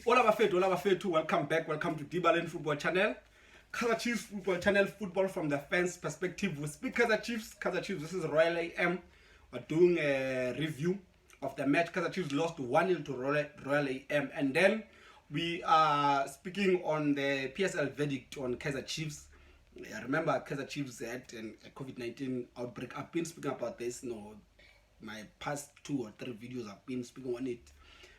Hola Bafetu, welcome back, welcome to Dibalen Football Channel. Kaizer Chiefs Football Channel, football from the fans' perspective. We speak Kaizer Chiefs, this is Royal AM. We're doing a review of the match. Kaizer Chiefs lost 1-0 to Royal AM. And then we are speaking on the PSL verdict on Kaizer Chiefs. I remember Kaizer Chiefs had a COVID-19 outbreak. I've been speaking about this, my past 2 or 3 videos I've been speaking on it.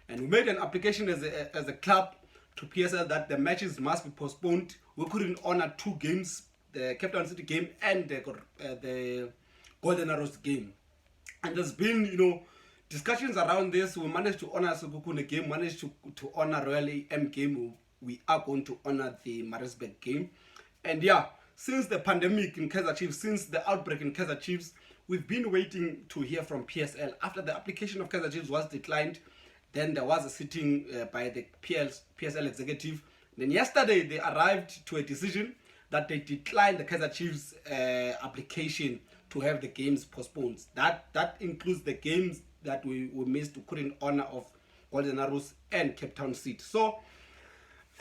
And we made an application as a club to PSL that the matches must be postponed. We couldn't honor 2 games, the Cape Town City game and the Golden Arrows game. And there's been, discussions around this. We managed to honor Sekhukhune game, managed to honor Royal AM game. We are going to honor the Maritzburg game. And yeah, since the pandemic in Kaizer Chiefs, since the outbreak in Kaizer Chiefs, we've been waiting to hear from PSL. After the application of Kaizer Chiefs was declined, then there was a sitting by the PSL executive. Then yesterday they arrived to a decision that they declined the Kaizer Chiefs application to have the games postponed. That includes the games that we missed to couldn't honor of Golden Arrows and Cape Town City. So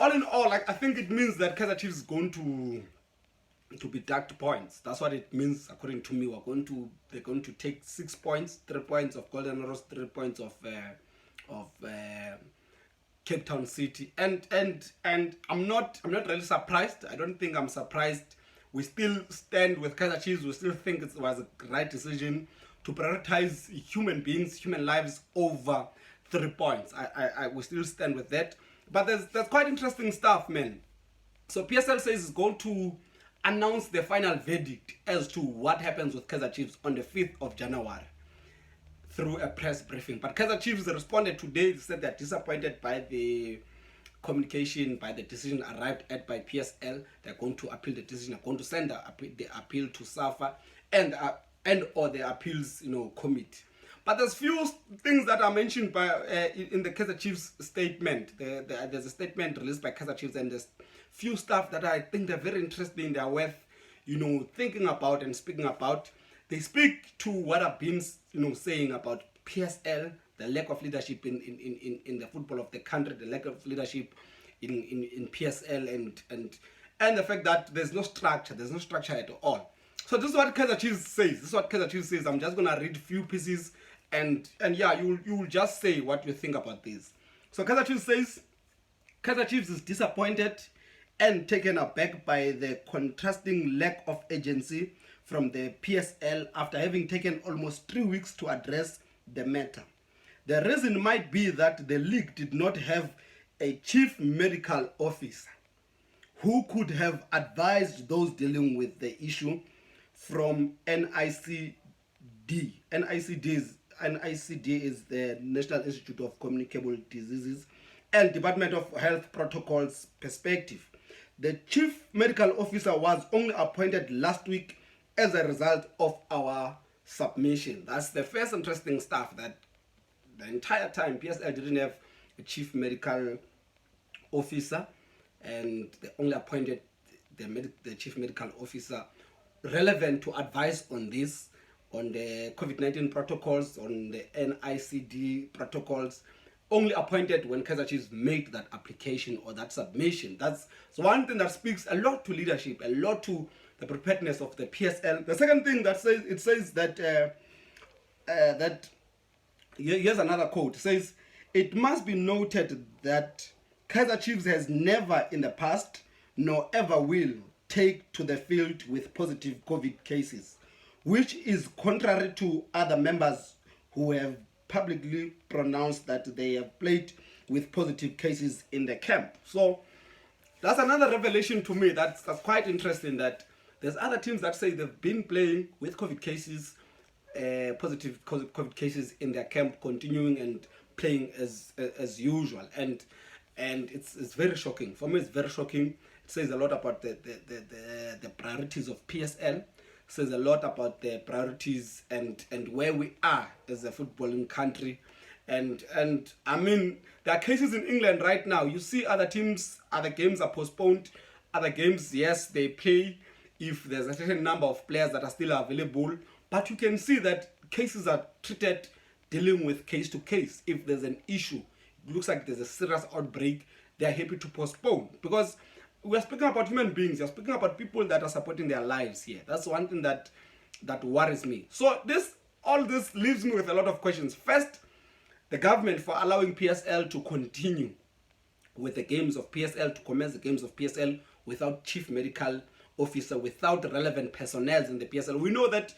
all in all, I think it means that Kaizer Chiefs is going to be deduct points. That's what it means according to me. They're going to take 6 points, 3 points of Golden Arrows, 3 points of Cape Town City, and I'm not really surprised. I don't think I'm surprised. We still stand with Kaizer Chiefs. We still think it was a right decision to prioritize human beings, human lives over 3 points. We still stand with that. But there's quite interesting stuff, man. So PSL says it's going to announce the final verdict as to what happens with Kaizer Chiefs on the 5th of January. Through a press briefing. But Kaizer Chiefs responded today. They said they're disappointed by the communication, by the decision arrived at by PSL. They're going to appeal the decision. They're going to send the appeal to SAFA and or the appeals committee. But there's few things that are mentioned by in the Kaizer Chiefs statement. There's a statement released by Kaizer Chiefs, and there's few stuff that I think they're very interesting. They're worth thinking about and speaking about. They speak to what I've been saying about PSL, the lack of leadership in the football of the country, the lack of leadership in PSL, and the fact that there's no structure at all. So this is what Kaizer Chiefs says. I'm just gonna read a few pieces, and yeah, you will just say what you think about this. So Kaizer Chiefs says Kaizer Chiefs is disappointed and taken aback by the contrasting lack of agency from the PSL after having taken almost 3 weeks to address the matter. The reason might be that the league did not have a chief medical officer who could have advised those dealing with the issue from NICD. NICD is the National Institute of Communicable Diseases and Department of Health Protocols perspective. The chief medical officer was only appointed last week as a result of our submission. That's the first interesting stuff, that the entire time PSL didn't have a chief medical officer, and they only appointed the chief medical officer relevant to advise on this, on the COVID-19 protocols, on the NICD protocols, only appointed when Kaizer Chiefs made that application or that submission. That's one thing that speaks a lot to leadership, a lot to the preparedness of the PSL. The second thing that says that here's another quote. It says, "It must be noted that Kaizer Chiefs has never in the past, nor ever will, take to the field with positive COVID cases, which is contrary to other members who have publicly pronounced that they have played with positive cases in the camp." So that's another revelation to me. That's quite interesting, that there's other teams that say they've been playing with COVID cases, positive COVID cases in their camp, continuing and playing as usual, and it's very shocking. For me, it's very shocking. It says a lot about the priorities of PSL. It says a lot about the priorities and where we are as a footballing country. And I mean, there are cases in England right now. You see other teams, other games are postponed. Other games, yes, they play if there's a certain number of players that are still available. But you can see that cases are treated dealing with case to case. If there's an issue, looks like there's a serious outbreak, they're happy to postpone. Because we're speaking about human beings, we're speaking about people that are supporting their lives here. That's one thing that worries me. So all this leaves me with a lot of questions. First, the government for allowing PSL to continue with the games of PSL, to commence the games of PSL without chief medical officer, without relevant personnel in the PSL. We know that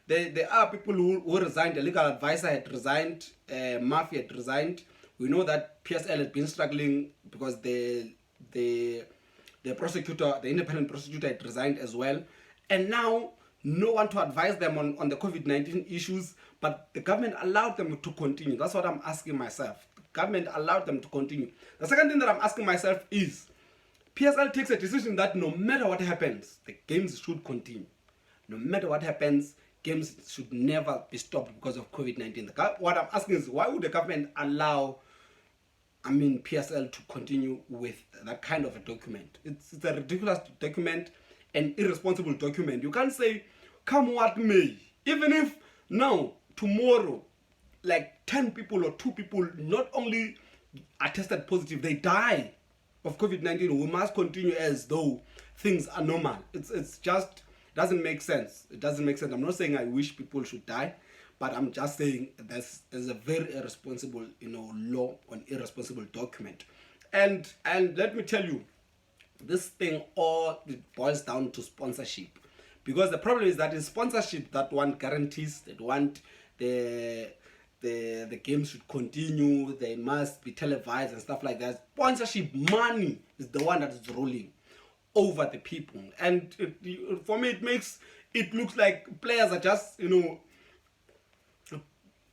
there are people who resigned. The legal advisor had resigned, Murphy had resigned. We know that PSL had been struggling because the prosecutor, the independent prosecutor, had resigned as well. And now no one to advise them on the COVID-19 issues, but the government allowed them to continue. That's what I'm asking myself. The government allowed them to continue. The second thing that I'm asking myself is, PSL takes a decision that no matter what happens, the games should continue. No matter what happens, games should never be stopped because of COVID-19. What I'm asking is, why would the government allow PSL to continue with that kind of a document? It's a ridiculous document, an irresponsible document. You can't say, come what may. Even if now, tomorrow, like 10 people or 2 people not only are tested positive, they die of COVID-19, we must continue as though things are normal. It's just doesn't make sense. It doesn't make sense. I'm not saying I wish people should die, but I'm just saying there's a very irresponsible, law on irresponsible document. And let me tell you, this thing all it boils down to sponsorship. Because the problem is that in sponsorship that one guarantees, that one the game should continue, they must be televised and stuff like that. Sponsorship money is the one that is ruling over the people. And for me, it looks like players are just,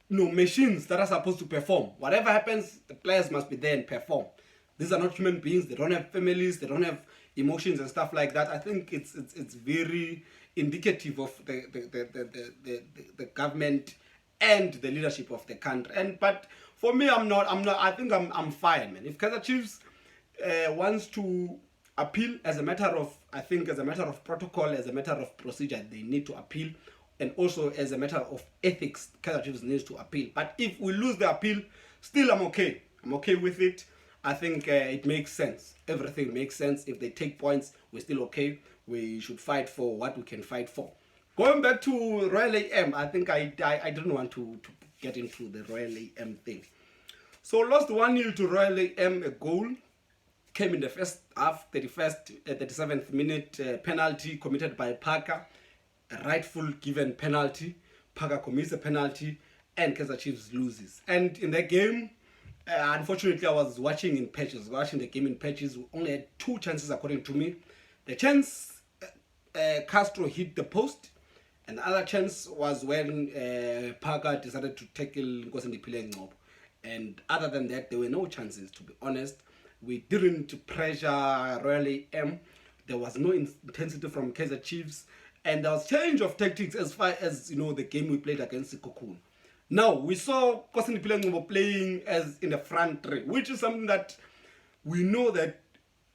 machines that are supposed to perform. Whatever happens, the players must be there and perform. These are not human beings. They don't have families. They don't have emotions and stuff like that. I think it's very indicative of the government and the leadership of the country. But for me, I'm not. I think I'm fine, man. If Kaizer Chiefs wants to appeal as a matter of protocol, as a matter of procedure, they need to appeal, and also as a matter of ethics, Kaizer Chiefs needs to appeal. But if we lose the appeal, still I'm okay. I'm okay with it. I think it makes sense. Everything makes sense. If they take points, we're still okay. We should fight for what we can fight for. Going back to Royal AM, I think I didn't want to get into the Royal AM thing. So lost 1-0 to Royal AM. A goal came in the first half, 37th minute, penalty committed by Parker. A rightful given penalty. Parker commits a penalty and Kaizer Chiefs loses. And in the game, unfortunately, I was watching the game in patches. We only had 2 chances according to me. The chance Castro hit the post, and the other chance was when Parker decided to tackle Ngcobo. And other than that, there were no chances, to be honest. We didn't pressure Royal AM. There was no intensity from Kaizer Chiefs. And there was change of tactics as far as, the game we played against Cocoon. Now, we saw Ngcobo playing as in the front three, which is something that we know that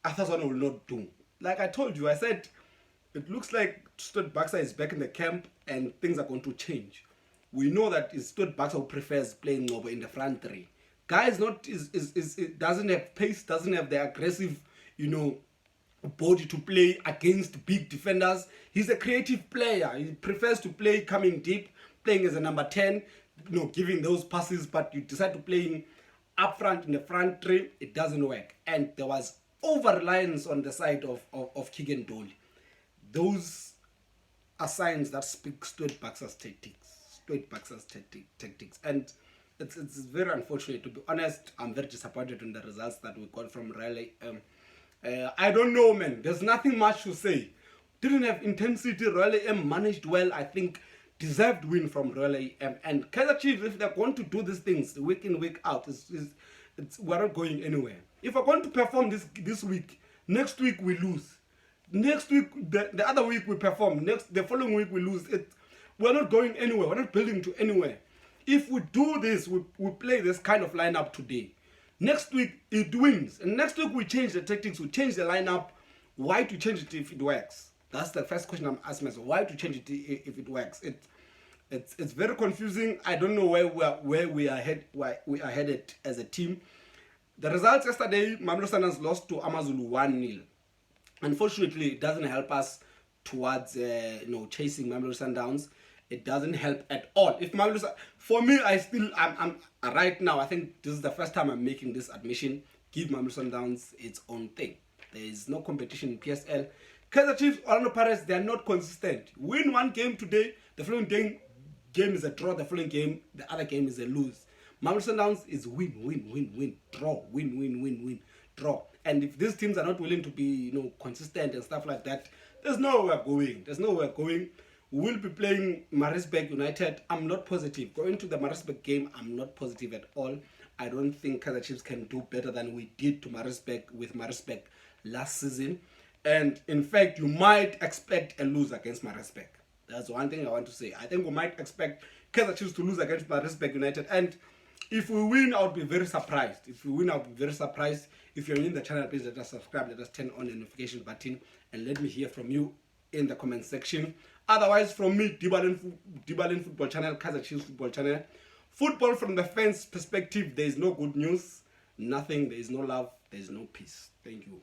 Athaswana will not do. Like I told you, I said, it looks like Stuart Baxter is back in the camp and things are going to change. We know that Stuart Baxter who prefers playing Ngcobo in the front three. Guy doesn't have pace, doesn't have the aggressive, body to play against big defenders. He's a creative player. He prefers to play coming deep, playing as a number 10, giving those passes, but you decide to play up front in the front three, it doesn't work. And there was over-reliance on the side of Keegan Dolly. Those are signs that speak Stuart Baxter's tactics. And it's very unfortunate, to be honest. I'm very disappointed in the results that we got from Raleigh. I don't know, man. There's nothing much to say. Didn't have intensity. Raleigh managed well. I think deserved win from Raleigh. And Kaizer Chiefs, if they're going to do these things week in, week out, we're not going anywhere. If we're going to perform this week, next week we lose. Next week, the other week we perform. The following week we lose. We're not going anywhere. We're not building to anywhere. If we do this, we play this kind of lineup today. Next week, it wins. And next week, we change the tactics. We change the lineup. Why to change it if it works? That's the first question I'm asking myself. Why to change it if it works? It's very confusing. I don't know where we are headed as a team. The results yesterday, Mamelodi Sundowns lost to Amazulu 1-0. Unfortunately, it doesn't help us towards chasing Mamelodi Sundowns. It doesn't help at all. If Mamelodi, for me, I'm right now. I think this is the first time I'm making this admission. Give Mamelodi Sundowns its own thing. There is no competition in PSL. Kaizer Chiefs, Orlando Pirates, they are not consistent. Win one game today, the following game is a draw. The following game, the other game is a lose. Mamelodi Sundowns is win, draw, win, draw. And if these teams are not willing to be, consistent and stuff like that, there's nowhere going. We will be playing Maritzburg United. I'm not positive. Going to the Maritzburg game, I'm not positive at all. I don't think Kaizer Chiefs can do better than we did to Maritzburg last season. And in fact, you might expect a lose against Maritzburg. That's one thing I want to say. I think we might expect Kaizer Chiefs to lose against Maritzburg United. And if we win, I would be very surprised. If you're new in the channel, please let us subscribe. Let us turn on the notification button. And let me hear from you in the comment section. Otherwise, from me, Dibalen Football Channel, Kaizer Chiefs Football Channel. Football from the fans' perspective, there is no good news. Nothing. There is no love. There is no peace. Thank you.